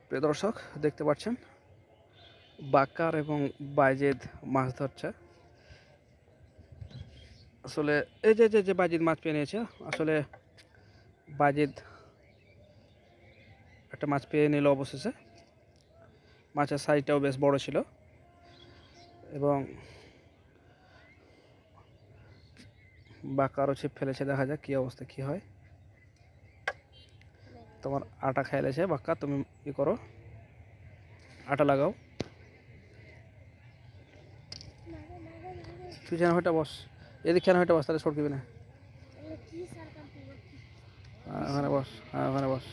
প্রিয় দর্শক দেখতে পাচ্ছেন বাক্কার এবং বাইজেদ মাছ ধরছে। আসলে এই যে যে যে বাইজিদ মাছ পেয়ে নিয়েছে, আসলে বাইজিদ একটা মাছ পেয়ে নিল অবশেষে। মাছের সাইজটাও বেশ বড় ছিল এবং বাক্কারও ছিপ ফেলেছে। দেখা যাক কী অবস্থা কী হয়। তোমার আটা খেলেছে বাক্কা, তুমি ই করো, আটা লাগাও। তুই যেন হয়টা বস, এদিক কেন হয়টা বস, তাহলে সরকিবি না। ওখানে বস, হ্যাঁ ওখানে বস।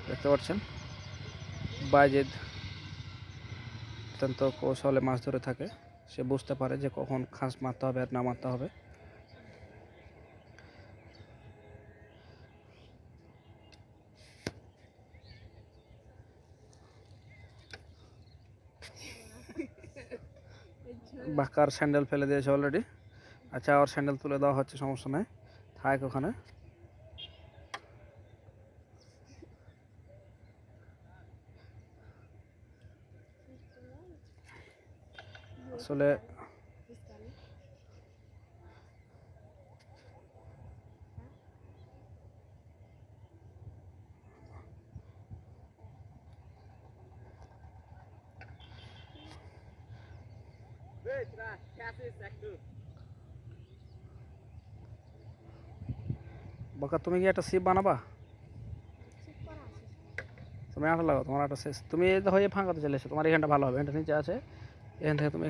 দেখতে পাচ্ছেন বাইজিদ অত্যন্ত কৌশলে মাছ ধরে থাকে। সে বুঝতে পারে যে কখন খাস মারতে হবে আর না মারতে হবে। বাক্কার স্যান্ডেল ফেলে দিয়েছে অলরেডি। আচ্ছা, ওর স্যান্ডেল তুলে দেওয়া হচ্ছে, সমস্যা নেই, থাক ওখানে। আসলে বাক্কা, তুমি কি একটা সিপ বানাবা? তুমি আটা লাগাও, তোমার আটা শেষ। তুমি হয়ে ফাঁকাতে চলে এসো, তোমার এখানটা ভালো হবে, এখানটা নিচে আছে, এখান থেকে তুমি